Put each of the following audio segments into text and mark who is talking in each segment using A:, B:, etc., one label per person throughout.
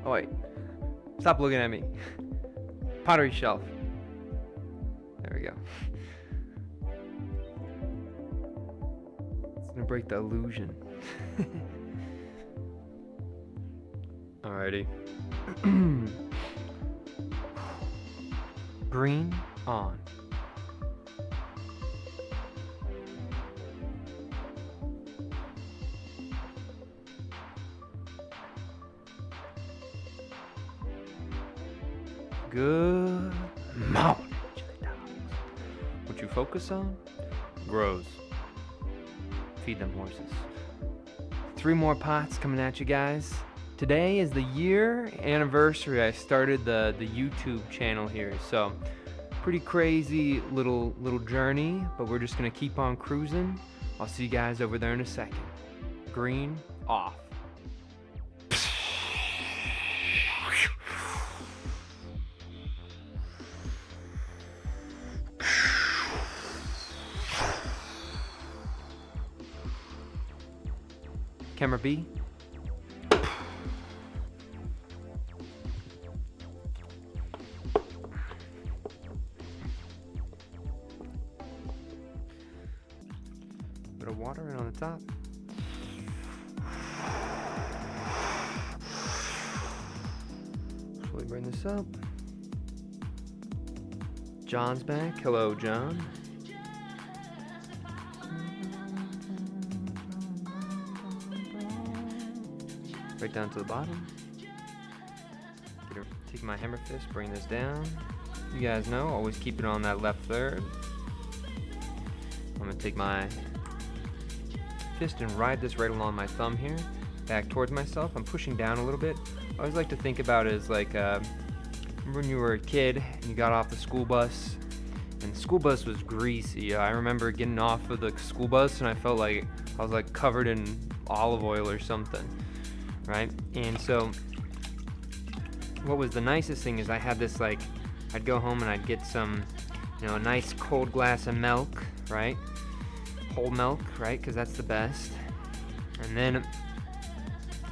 A: Oh wait, stop looking at me. Pottery shelf. There we go. It's gonna break the illusion. Alrighty. Green on. Good morning, chili dogs. What you focus on grows. Feed them horses. 3 more pots coming at you guys. Today is the year anniversary I started the YouTube channel here, so pretty crazy little journey, but we're just gonna keep on cruising. I'll see you guys over there in a second. Green off. Camera B. Bit of water right on the top. Slowly bring this up. John's back. Hello, John. Right down to the bottom. Take my hammer fist, bring this down. You guys know, always keep it on that left third. I'm gonna take my fist and ride this right along my thumb here, back towards myself. I'm pushing down a little bit. I always like to think about it as like, remember when you were a kid and you got off the school bus, and the school bus was greasy. I remember getting off of the school bus and I felt like I was like covered in olive oil or something. Right? And so what was the nicest thing is I had this, like, I'd go home and I'd get some, a nice cold glass of milk, right? Whole milk, right? Because that's the best. And then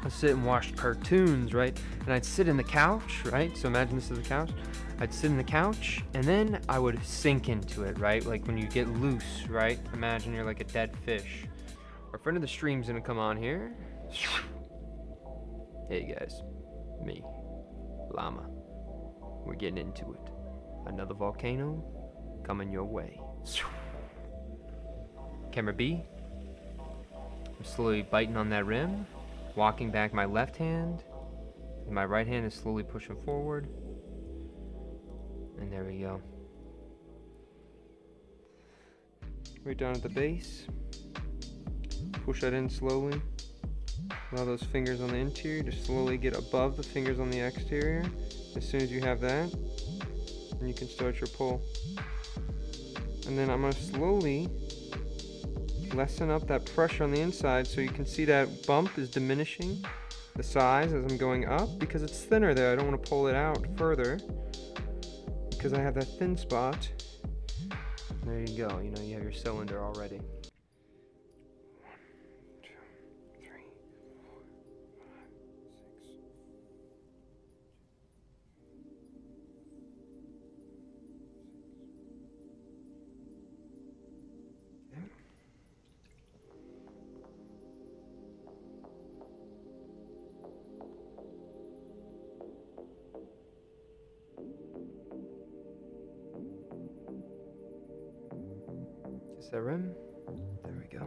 A: I'd sit and watch cartoons, right? And I'd sit in the couch, right? So imagine this is a couch. I'd sit in the couch and then I would sink into it, right? Like when you get loose, right? Imagine you're like a dead fish. Our friend of the stream's gonna come on here. Hey guys, me, Llama. We're getting into it. Another volcano coming your way. Camera B. I'm slowly biting on that rim, walking back my left hand, and my right hand is slowly pushing forward. And there we go. Right down at the base. Push that in slowly. Allow those fingers on the interior to slowly get above the fingers on the exterior. As soon as you have that, then you can start your pull. And then I'm going to slowly lessen up that pressure on the inside so you can see that bump is diminishing the size as I'm going up because it's thinner there. I don't want to pull it out further because I have that thin spot. There you go. You have your cylinder already. Just that rim. There we go.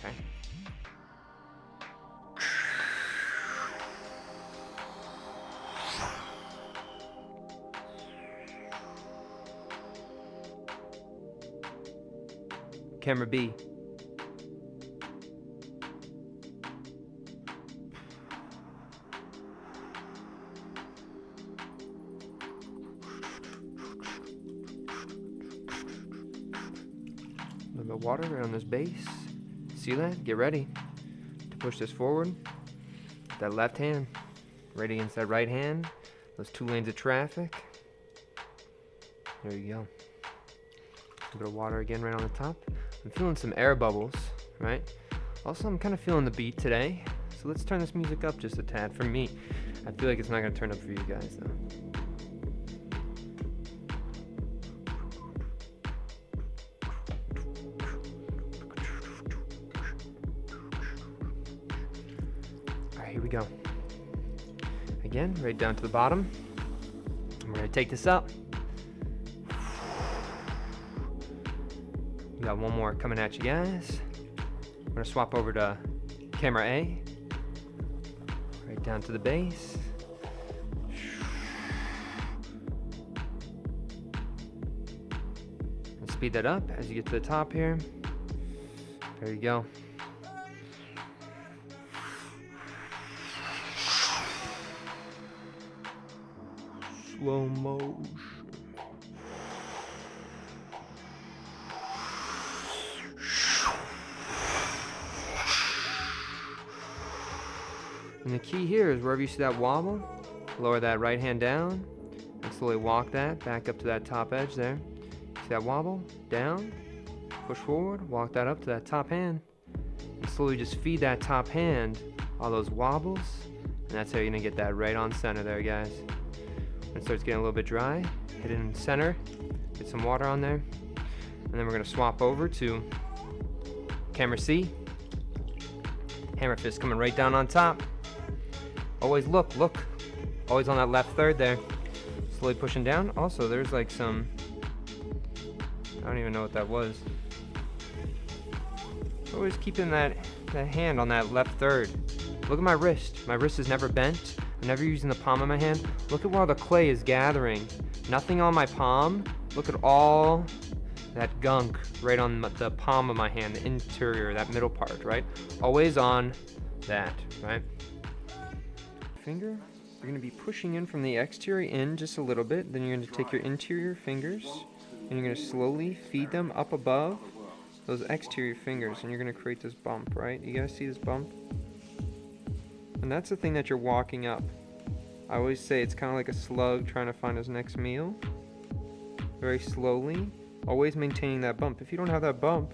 A: Okay. Camera B. A little bit of water right on this base. See that? Get ready to push this forward. that left hand right against that right hand. Those 2 lanes of traffic. There you go. A bit of water again right on the top. I'm feeling some air bubbles, right? Also, I'm kind of feeling the beat today. So let's turn this music up just a tad for me. I feel like it's not going to turn up for you guys, though. Alright, here we go. Again, right down to the bottom. We're going to take this up. We got one more coming at you guys. We're going to swap over to camera A. Right down to the base. And speed that up as you get to the top here. There you go. Slow motion. And the key here is wherever you see that wobble, lower that right hand down and slowly walk that back up to that top edge there. See that wobble? Down, push forward, walk that up to that top hand, and slowly just feed that top hand all those wobbles, and that's how you're gonna get that right on center there, guys. When it starts getting a little bit dry, hit it in the center, get some water on there, and then we're gonna swap over to camera C. Hammer fist coming right down on top. Always look, always on that left third there. Slowly pushing down. Also, there's like some, I don't even know what that was. Always keeping that hand on that left third. Look at my wrist. My wrist is never bent. I'm never using the palm of my hand. Look at where the clay is gathering. Nothing on my palm. Look at all that gunk right on the palm of my hand, the interior, that middle part, right? Always on that, right? Finger, you're going to be pushing in from the exterior in just a little bit. Then you're going to take your interior fingers and you're going to slowly feed them up above those exterior fingers, and you're going to create this bump, right? You guys see this bump? And that's the thing that you're walking up. I always say it's kind of like a slug trying to find his next meal. Very slowly, always maintaining that bump. If you don't have that bump,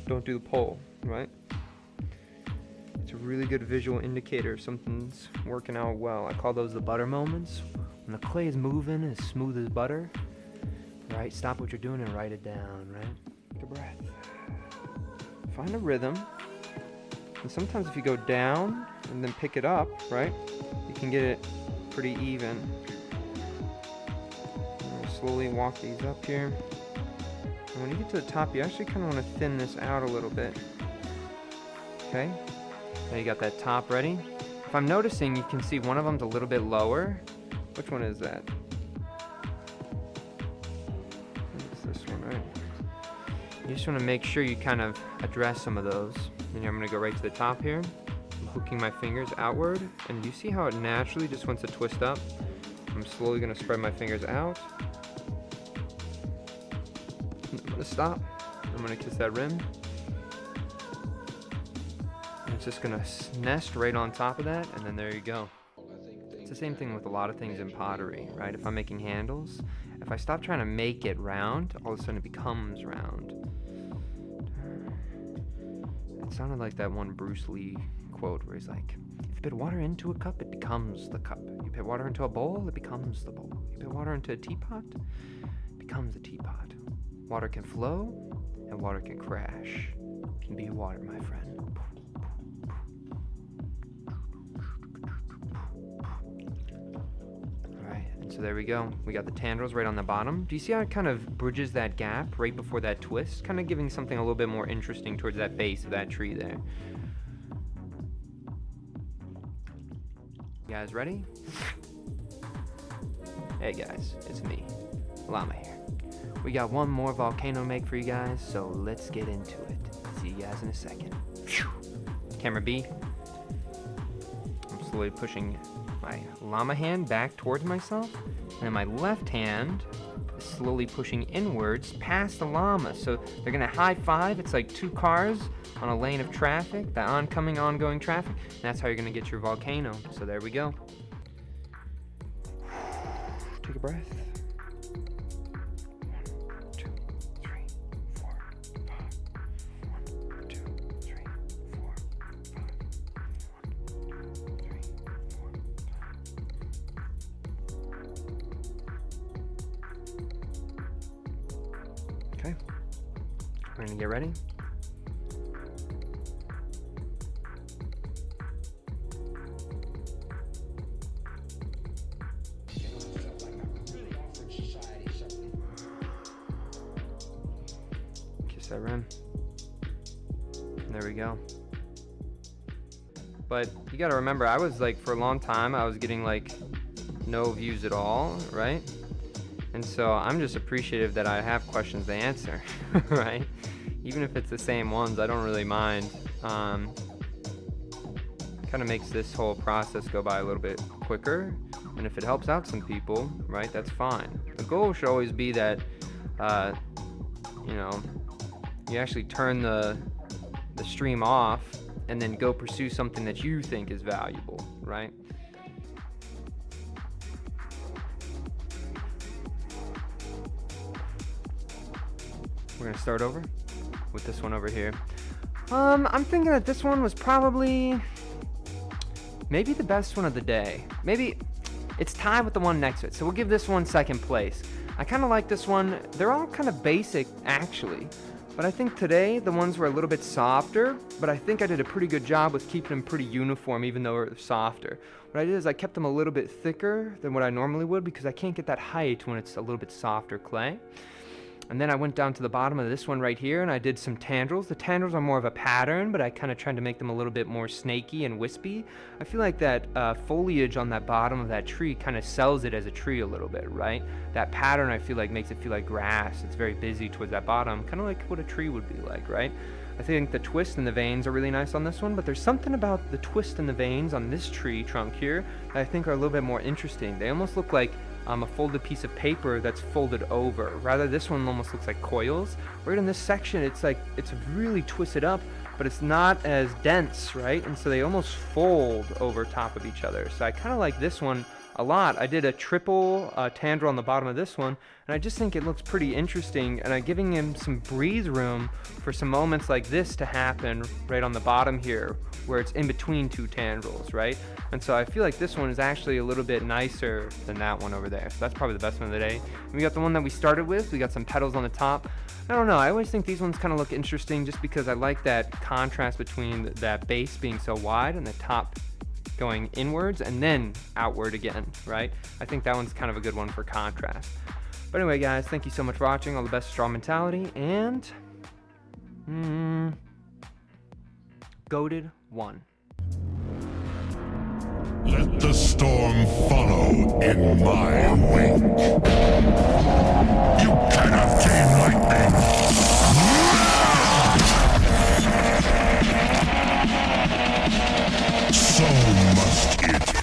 A: don't do the pole, right? It's a really good visual indicator if something's working out well. I call those the butter moments. When the clay is moving as smooth as butter, right? Stop what you're doing and write it down, right? Take a breath. Find a rhythm. And sometimes if you go down and then pick it up, right? You can get it pretty even. Slowly walk these up here. And when you get to the top, you actually kind of want to thin this out a little bit. Okay? Now you got that top ready. If I'm noticing, you can see one of them's a little bit lower. Which one is that? It's this one, right? You just want to make sure you kind of address some of those. And I'm going to go right to the top here. I'm hooking my fingers outward. And you see how it naturally just wants to twist up? I'm slowly going to spread my fingers out. I'm going to stop. I'm going to kiss that rim. It's just gonna nest right on top of that, and then there you go. It's the same thing with a lot of things in pottery, right? If I'm making handles, if I stop trying to make it round, all of a sudden it becomes round. It sounded like that one Bruce Lee quote where he's like, if you put water into a cup, it becomes the cup. You put water into a bowl, it becomes the bowl. You put water into a teapot, it becomes a teapot. Water can flow, and water can crash. It can be water, my friend. So there we go. We got the tendrils right on the bottom. Do you see how it kind of bridges that gap right before that twist? Kind of giving something a little bit more interesting towards that base of that tree there. You guys ready? Hey guys, it's me, Llama here. We got one more volcano make for you guys, so let's get into it. See you guys in a second. Camera B. I'm slowly pushing my llama hand back towards myself, and then my left hand is slowly pushing inwards past the llama. So they're gonna high five. It's like two cars on a lane of traffic, that oncoming, ongoing traffic, and that's how you're gonna get your volcano. So there we go. Take a breath. 1, 2, 3, 4, 5. 1, 2, 3, 4, 5. 1, 2, 3, 4, 5. Okay. We're gonna get ready. Kiss that rim. There we go. But you gotta remember, I was like, for a long time, I was getting like no views at all, right? And so I'm just appreciative that I have questions to answer, right? Even if it's the same ones, I don't really mind. Kind of makes this whole process go by a little bit quicker. And if it helps out some people, right, that's fine. The goal should always be that, you know, you actually turn the stream off and then go pursue something that you think is valuable, right? We're gonna start over with this one over here. I'm thinking that this one was probably maybe the best one of the day. Maybe it's tied with the one next to it, so we'll give this one second place. I kind of like this one. They're all kind of basic actually, but I think today the ones were a little bit softer, but I think I did a pretty good job with keeping them pretty uniform even though they're softer. What I did is I kept them a little bit thicker than what I normally would because I can't get that height when it's a little bit softer clay. And then I went down to the bottom of this one right here and I did some tendrils. The tendrils are more of a pattern, but I kind of tried to make them a little bit more snaky and wispy. I feel like that foliage on that bottom of that tree kind of sells it as a tree a little bit, right? That pattern I feel like makes it feel like grass. It's very busy towards that bottom, kind of like what a tree would be like, right? I think the twist and the veins are really nice on this one, but there's something about the twist and the veins on this tree trunk here that I think are a little bit more interesting. They almost look like a folded piece of paper that's folded over. Rather, this one almost looks like coils. Right in this section, it's like, it's really twisted up, but it's not as dense, right? And so they almost fold over top of each other. So I kind of like this one a lot. I did a triple tendril on the bottom of this one, and I just think it looks pretty interesting, and I'm giving him some breathe room for some moments like this to happen right on the bottom here, where it's in between two tendrils, right? And so I feel like this one is actually a little bit nicer than that one over there. So that's probably the best one of the day. And we got the one that we started with. We got some petals on the top. I don't know, I always think these ones kind of look interesting just because I like that contrast between that base being so wide and the top going inwards and then outward again, right? I think that one's kind of a good one for contrast. But anyway, guys, thank you so much for watching. All the best, Straw Mentality, and goated one.
B: Let the storm follow in my wake. You cannot tame lightning. So must it